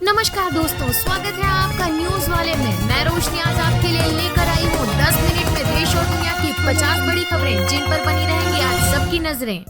नमस्कार दोस्तों, स्वागत है आपका न्यूज वाले में। मैं रोशनी आज आपके लिए लेकर आई हूँ 10 मिनट में देश और दुनिया की 50 बड़ी खबरें जिन पर बनी रहेंगी आज सबकी नजरें।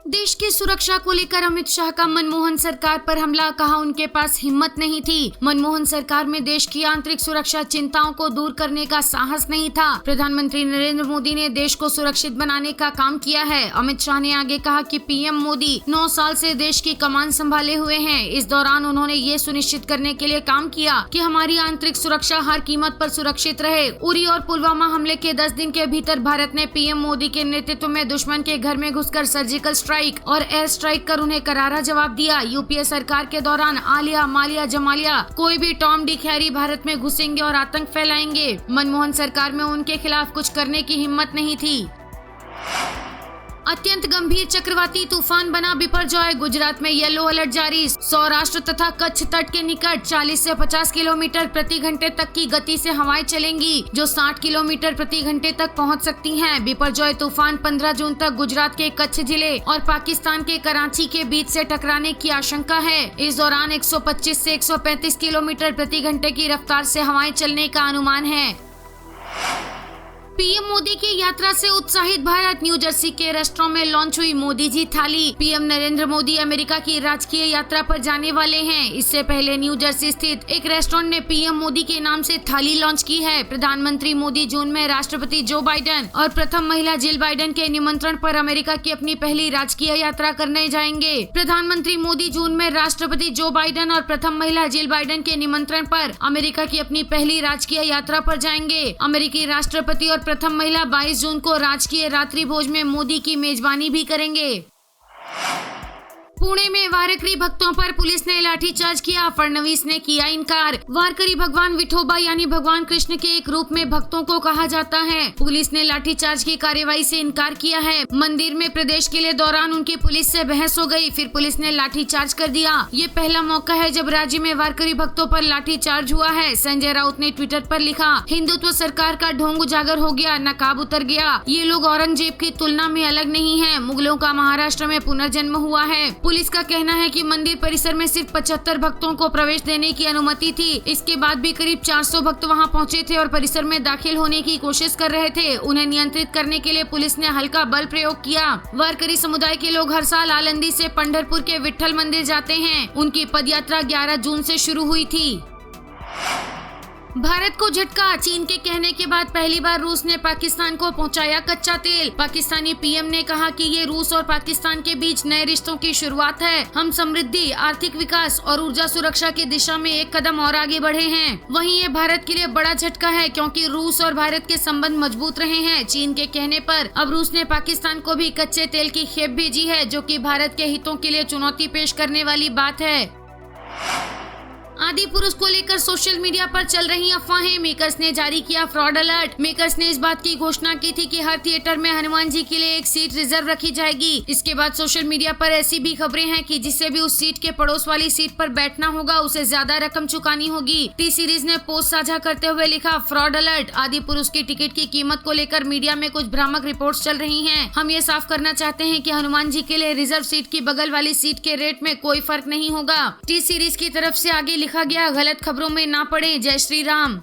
देश की सुरक्षा को लेकर अमित शाह का मनमोहन सरकार पर हमला, कहा उनके पास हिम्मत नहीं थी। मनमोहन सरकार में देश की आंतरिक सुरक्षा चिंताओं को दूर करने का साहस नहीं था। प्रधानमंत्री नरेंद्र मोदी ने देश को सुरक्षित बनाने का काम किया है। अमित शाह ने आगे कहा कि पीएम मोदी 9 साल से देश की कमान संभाले हुए हैं। इस दौरान उन्होंने ये सुनिश्चित करने के लिए काम किया कि हमारी आंतरिक सुरक्षा हर कीमत पर सुरक्षित रहे। उरी और पुलवामा हमले के 10 दिन के भीतर भारत ने पीएम मोदी के नेतृत्व में दुश्मन के घर में घुसकर सर्जिकल स्ट्राइक और एयर स्ट्राइक कर उन्हें करारा जवाब दिया। यूपीए सरकार के दौरान आलिया, मालिया, जमालिया, कोई भी टॉम, डिक, हैरी भारत में घुसेंगे और आतंक फैलाएंगे। मनमोहन सरकार में उनके खिलाफ कुछ करने की हिम्मत नहीं थी। अत्यंत गंभीर चक्रवाती तूफान बना बिपरजॉय, गुजरात में येलो अलर्ट जारी। सौराष्ट्र तथा कच्छ तट के निकट 40 से 50 किलोमीटर प्रति घंटे तक की गति से हवाएं चलेंगी, जो 60 किलोमीटर प्रति घंटे तक पहुंच सकती हैं। बिपरजॉय तूफान 15 जून तक गुजरात के कच्छ जिले और पाकिस्तान के कराची के बीच से टकराने की आशंका है। इस दौरान 125 से 135 किलोमीटर प्रति घंटे की रफ्तार से हवाएं चलने का अनुमान है। पीएम मोदी की यात्रा से उत्साहित भारत, न्यू जर्सी के रेस्टोरेंट में लॉन्च हुई मोदी जी थाली। पीएम नरेंद्र मोदी अमेरिका की राजकीय यात्रा पर जाने वाले हैं। इससे पहले न्यू जर्सी स्थित एक रेस्टोरेंट ने पीएम मोदी के नाम से थाली लॉन्च की है। प्रधानमंत्री मोदी जून में राष्ट्रपति जो बाइडेन और प्रथम महिला जिल बाइडेन के निमंत्रण पर अमेरिका की अपनी पहली राजकीय यात्रा करने जाएंगे। प्रधानमंत्री मोदी जून में राष्ट्रपति जो बाइडेन और प्रथम महिला जिल बाइडेन के निमंत्रण पर अमेरिका की अपनी पहली राजकीय यात्रा पर जाएंगे। अमेरिकी राष्ट्रपति और प्रथम महिला 22 जून को राजकीय रात्रि भोज में मोदी की मेजबानी भी करेंगे। पुणे में वारकरी भक्तों पर पुलिस ने लाठीचार्ज किया, फडणवीस ने किया इनकार। वारकरी भगवान विठोबा यानी भगवान कृष्ण के एक रूप में भक्तों को कहा जाता है। पुलिस ने लाठीचार्ज की कार्रवाई से इनकार किया है। मंदिर में प्रवेश के लिए दौरान उनकी पुलिस से बहस हो गई, फिर पुलिस ने लाठीचार्ज कर दिया। ये पहला मौका है जब राज्य में वारकरी भक्तों पर लाठीचार्ज हुआ है। संजय राउत ने ट्विटर पर लिखा, हिंदुत्व सरकार का ढोंग उजागर हो गया, नकाब उतर गया। ये लोग औरंगजेब की तुलना में अलग नहीं है। मुगलों का महाराष्ट्र में पुनर्जन्म हुआ है। पुलिस का कहना है कि मंदिर परिसर में सिर्फ 75 भक्तों को प्रवेश देने की अनुमति थी। इसके बाद भी करीब 400 भक्त वहां पहुंचे थे और परिसर में दाखिल होने की कोशिश कर रहे थे। उन्हें नियंत्रित करने के लिए पुलिस ने हल्का बल प्रयोग किया। वारकरी समुदाय के लोग हर साल आलंदी से पंढरपुर के विट्ठल मंदिर जाते हैं। उनकी पदयात्रा 11 जून से शुरू हुई थी। भारत को झटका, चीन के कहने के बाद पहली बार रूस ने पाकिस्तान को पहुंचाया कच्चा तेल। पाकिस्तानी पीएम ने कहा कि ये रूस और पाकिस्तान के बीच नए रिश्तों की शुरुआत है। हम समृद्धि, आर्थिक विकास और ऊर्जा सुरक्षा की दिशा में एक कदम और आगे बढ़े हैं। वहीं ये भारत के लिए बड़ा झटका है क्योंकि रूस और भारत के संबंध मजबूत रहे हैं। चीन के कहने पर अब रूस ने पाकिस्तान को भी कच्चे तेल की खेप भेजी है, जो कि भारत के हितों के लिए चुनौती पेश करने वाली बात है। आदि पुरुष को लेकर सोशल मीडिया पर चल रही अफवाहें, मेकर्स ने जारी किया फ्रॉड अलर्ट। मेकर्स ने इस बात की घोषणा की थी कि हर थिएटर में हनुमान जी के लिए एक सीट रिजर्व रखी जाएगी। इसके बाद सोशल मीडिया पर ऐसी भी खबरें हैं कि जिससे भी उस सीट के पड़ोस वाली सीट पर बैठना होगा उसे ज्यादा रकम चुकानी होगी। टी सीरीज ने पोस्ट साझा करते हुए लिखा, फ्रॉड अलर्ट। आदि पुरुष की टिकट की कीमत को लेकर मीडिया में कुछ भ्रामक रिपोर्ट्स चल रही हैं। हम ये साफ करना चाहते हैं कि हनुमान जी के लिए रिजर्व सीट की बगल वाली सीट के रेट में कोई फर्क नहीं होगा। टी सीरीज की तरफ से आगे लिखा गया, गलत खबरों में ना पड़े, जय श्री राम।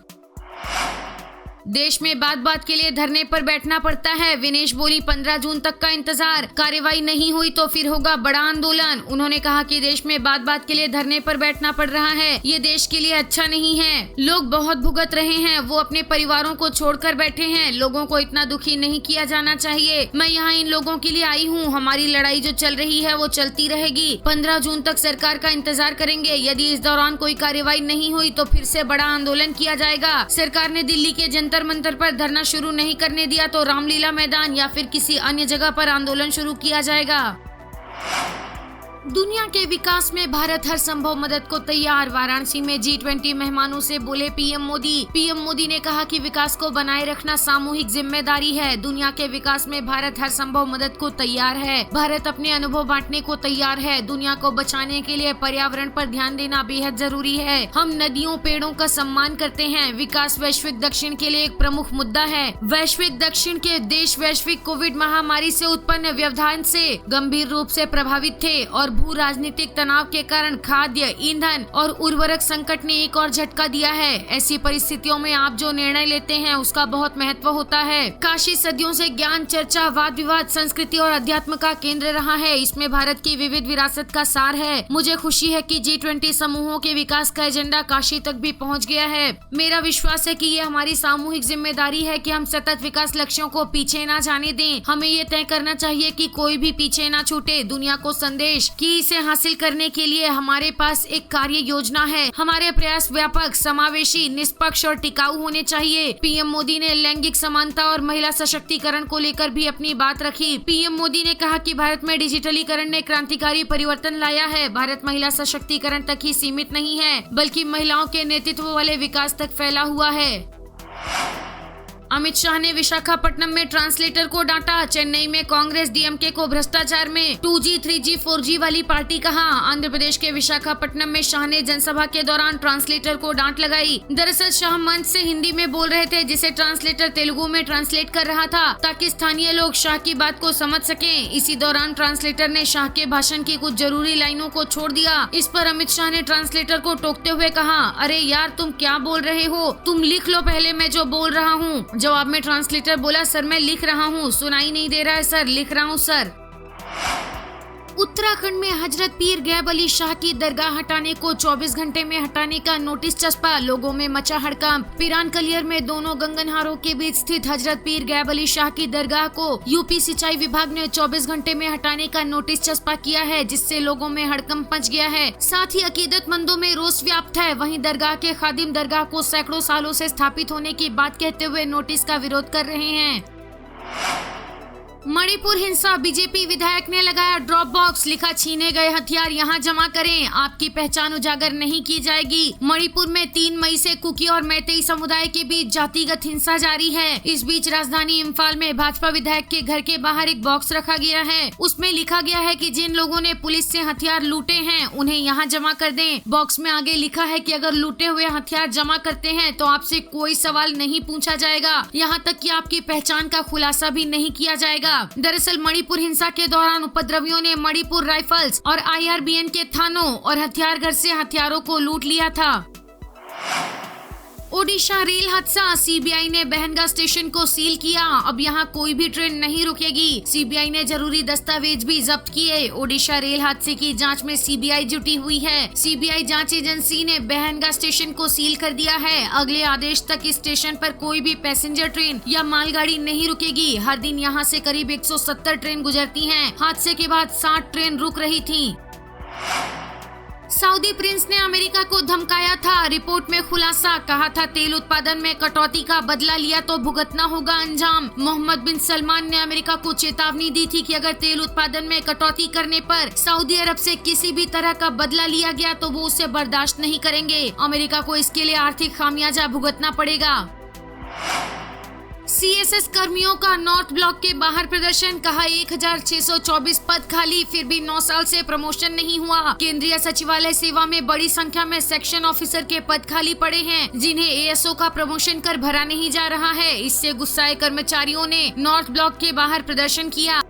देश में बात बात के लिए धरने पर बैठना पड़ता है, विनेश बोली। 15 जून तक का इंतजार, कार्रवाई नहीं हुई तो फिर होगा बड़ा आंदोलन। उन्होंने कहा कि देश में बात बात के लिए धरने पर बैठना पड़ रहा है, ये देश के लिए अच्छा नहीं है। लोग बहुत भुगत रहे हैं, वो अपने परिवारों को छोड़कर बैठे हैं। लोगों को इतना दुखी नहीं किया जाना चाहिए। मैं यहाँ इन लोगों के लिए आई हूँ। हमारी लड़ाई जो चल रही है वो चलती रहेगी। 15 जून तक सरकार का इंतजार करेंगे। यदि इस दौरान कोई कार्रवाई नहीं हुई तो फिर से बड़ा आंदोलन किया जाएगा। सरकार ने दिल्ली के जंतर मंतर पर धरना शुरू नहीं करने दिया तो रामलीला मैदान या फिर किसी अन्य जगह पर आंदोलन शुरू किया जाएगा। दुनिया के विकास में भारत हर संभव मदद को तैयार, वाराणसी में G20 मेहमानों से बोले पीएम मोदी। पीएम मोदी ने कहा कि विकास को बनाए रखना सामूहिक जिम्मेदारी है। दुनिया के विकास में भारत हर संभव मदद को तैयार है। भारत अपने अनुभव बांटने को तैयार है। दुनिया को बचाने के लिए पर्यावरण पर ध्यान देना बेहद जरूरी है। हम नदियों, पेड़ों का सम्मान करते हैं। विकास वैश्विक दक्षिण के लिए एक प्रमुख मुद्दा है। वैश्विक दक्षिण के देश वैश्विक कोविड महामारी से उत्पन्न व्यवधान से गंभीर रूप से प्रभावित थे और भू राजनीतिक तनाव के कारण खाद्य, ईंधन और उर्वरक संकट ने एक और झटका दिया है। ऐसी परिस्थितियों में आप जो निर्णय लेते हैं उसका बहुत महत्व होता है। काशी सदियों से ज्ञान, चर्चा, वाद विवाद, संस्कृति और अध्यात्म का केंद्र रहा है। इसमें भारत की विविध विरासत का सार है। मुझे खुशी है कि G20 समूहों के विकास का एजेंडा काशी तक भी पहुंच गया है। मेरा विश्वास है कि ये हमारी सामूहिक जिम्मेदारी है कि हम सतत विकास लक्ष्यों को पीछे न जाने दें। हमें ये तय करना चाहिए कि कोई भी पीछे न छूटे। दुनिया को संदेश कि इसे हासिल करने के लिए हमारे पास एक कार्य योजना है। हमारे प्रयास व्यापक, समावेशी, निष्पक्ष और टिकाऊ होने चाहिए। पीएम मोदी ने लैंगिक समानता और महिला सशक्तिकरण को लेकर भी अपनी बात रखी। पीएम मोदी ने कहा कि भारत में डिजिटलीकरण ने क्रांतिकारी परिवर्तन लाया है। भारत महिला सशक्तिकरण तक ही सीमित नहीं है, बल्कि महिलाओं के नेतृत्व वाले विकास तक फैला हुआ है। अमित शाह ने विशाखापट्टनम में ट्रांसलेटर को डांटा। चेन्नई में कांग्रेस डीएमके को भ्रष्टाचार में 2G, 3G, 4G वाली पार्टी कहा। आंध्र प्रदेश के विशाखापट्टनम में शाह ने जनसभा के दौरान ट्रांसलेटर को डांट लगाई। दरअसल शाह मंच से हिंदी में बोल रहे थे, जिसे ट्रांसलेटर तेलुगु में ट्रांसलेट कर रहा था ताकि स्थानीय लोग शाह की बात को समझ सकें। इसी दौरान ट्रांसलेटर ने शाह के भाषण की कुछ जरूरी लाइनों को छोड़ दिया। इस पर अमित शाह ने ट्रांसलेटर को टोकते हुए कहा, अरे यार तुम क्या बोल रहे हो, तुम लिख लो पहले मैं जो बोल रहा हूँ। जवाब में ट्रांसलेटर बोला, सर मैं लिख रहा हूँ, सुनाई नहीं दे रहा है सर, लिख रहा हूँ सर। उत्तराखंड में हजरत पीर गैब अली शाह की दरगाह हटाने को 24 घंटे में हटाने का नोटिस चस्पा। लोगों में मचा हड़कंप। पिरान कलियर में दोनों गंगनहारों के बीच स्थित हजरत पीर गैब अली शाह की दरगाह को यूपी सिंचाई विभाग ने 24 घंटे में हटाने का नोटिस चस्पा किया है, जिससे लोगों में हड़कंप मच गया है। साथ ही अकीदतमंदों में रोष व्याप्त है। वहीं दरगाह के खादिम दरगाह को सैकड़ों सालों से स्थापित होने की बात कहते हुए नोटिस का विरोध कर रहे हैं। मणिपुर हिंसा, बीजेपी विधायक ने लगाया ड्रॉप बॉक्स, लिखा छीने गए हथियार यहां जमा करें, आपकी पहचान उजागर नहीं की जाएगी। मणिपुर में 3 मई से कुकी और मैतेई समुदाय के बीच जातिगत हिंसा जारी है। इस बीच राजधानी इम्फाल में भाजपा विधायक के घर के बाहर एक बॉक्स रखा गया है। उसमें लिखा गया है कि जिन लोगों ने पुलिस से हथियार लूटे हैं उन्हें यहाँ जमा कर दें। बॉक्स में आगे लिखा है कि अगर लूटे हुए हथियार जमा करते हैं तो आपसे कोई सवाल नहीं पूछा जाएगा, यहाँ तक कि आपकी पहचान का खुलासा भी नहीं किया जाएगा। दरअसल मणिपुर हिंसा के दौरान उपद्रवियों ने मणिपुर राइफल्स और IRBN के थानों और हथियार घर से हथियारों को लूट लिया था। ओडिशा रेल हादसा, सीबीआई ने बहनगा स्टेशन को सील किया। अब यहाँ कोई भी ट्रेन नहीं रुकेगी। सीबीआई ने जरूरी दस्तावेज भी जब्त किए। ओडिशा रेल हादसे की जांच में सीबीआई जुटी हुई है। सीबीआई जांच एजेंसी ने बहनगा स्टेशन को सील कर दिया है। अगले आदेश तक इस स्टेशन पर कोई भी पैसेंजर ट्रेन या मालगाड़ी नहीं रुकेगी। हर दिन यहाँ से करीब 170 ट्रेन गुजरती हैं। हादसे के बाद 60 ट्रेन रुक रही थी। सऊदी प्रिंस ने अमेरिका को धमकाया था। रिपोर्ट में खुलासा, कहा था तेल उत्पादन में कटौती का बदला लिया तो भुगतना होगा अंजाम। मोहम्मद बिन सलमान ने अमेरिका को चेतावनी दी थी कि अगर तेल उत्पादन में कटौती करने पर सऊदी अरब से किसी भी तरह का बदला लिया गया तो वो उसे बर्दाश्त नहीं करेंगे। अमेरिका को इसके लिए आर्थिक खामियाजा भुगतना पड़ेगा। CSS कर्मियों का नॉर्थ ब्लॉक के बाहर प्रदर्शन, कहा 1624 पद खाली, फिर भी 9 साल से प्रमोशन नहीं हुआ। केंद्रीय सचिवालय सेवा में बड़ी संख्या में सेक्शन ऑफिसर के पद खाली पड़े हैं, जिन्हें ASO का प्रमोशन कर भरा नहीं जा रहा है। इससे गुस्साए कर्मचारियों ने नॉर्थ ब्लॉक के बाहर प्रदर्शन किया।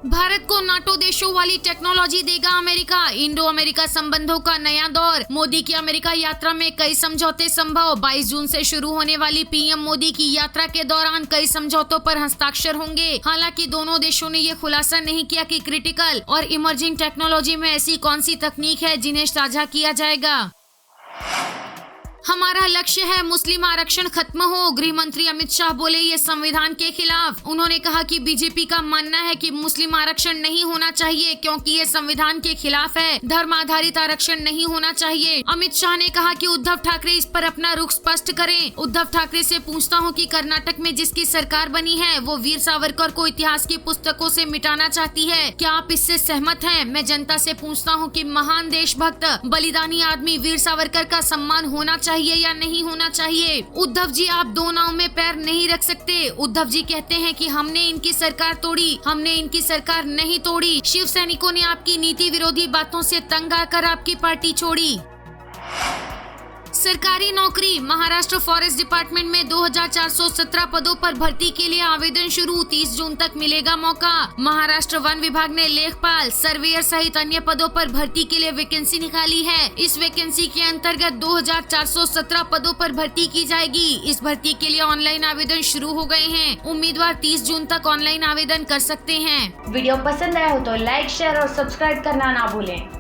भारत को नाटो देशों वाली टेक्नोलॉजी देगा अमेरिका, इंडो अमेरिका संबंधों का नया दौर। मोदी की अमेरिका यात्रा में कई समझौते संभव। 22 जून से शुरू होने वाली पीएम मोदी की यात्रा के दौरान कई समझौतों पर हस्ताक्षर होंगे। हालांकि दोनों देशों ने ये खुलासा नहीं किया कि क्रिटिकल और इमर्जिंग टेक्नोलॉजी में ऐसी कौन सी तकनीक है जिन्हें साझा किया जाएगा। हमारा लक्ष्य है मुस्लिम आरक्षण खत्म हो, गृह मंत्री अमित शाह बोले ये संविधान के खिलाफ। उन्होंने कहा कि बीजेपी का मानना है कि मुस्लिम आरक्षण नहीं होना चाहिए क्योंकि ये संविधान के खिलाफ है। धर्म आधारित आरक्षण नहीं होना चाहिए। अमित शाह ने कहा कि उद्धव ठाकरे इस पर अपना रुख स्पष्ट करें। उद्धव ठाकरे से पूछता हूं कि कर्नाटक में जिसकी सरकार बनी है वो वीर सावरकर को इतिहास की पुस्तकों से मिटाना चाहती है, क्या आप इससे सहमत हैं? मैं जनता से पूछता हूं कि महान देशभक्त बलिदानी आदमी वीर सावरकर का सम्मान होना चाहिए या नहीं होना चाहिए? उद्धव जी, आप दो नाव में पैर नहीं रख सकते। उद्धव जी कहते हैं कि हमने इनकी सरकार तोड़ी, हमने इनकी सरकार नहीं तोड़ी। शिव सैनिकों ने आपकी नीति विरोधी बातों से तंग आकर आपकी पार्टी छोड़ी। सरकारी नौकरी। महाराष्ट्र फॉरेस्ट डिपार्टमेंट में 2417 पदों पर भर्ती के लिए आवेदन शुरू। 30 जून तक मिलेगा मौका। महाराष्ट्र वन विभाग ने लेखपाल, सर्वेयर सहित अन्य पदों पर भर्ती के लिए वैकेंसी निकाली है। इस वैकेंसी के अंतर्गत 2417 पदों पर भर्ती की जाएगी। इस भर्ती के लिए ऑनलाइन आवेदन शुरू हो गए हैं। उम्मीदवार 30 जून तक ऑनलाइन आवेदन कर सकते हैं। वीडियो पसंद आया हो तो लाइक, शेयर और सब्सक्राइब करना ना भूलें।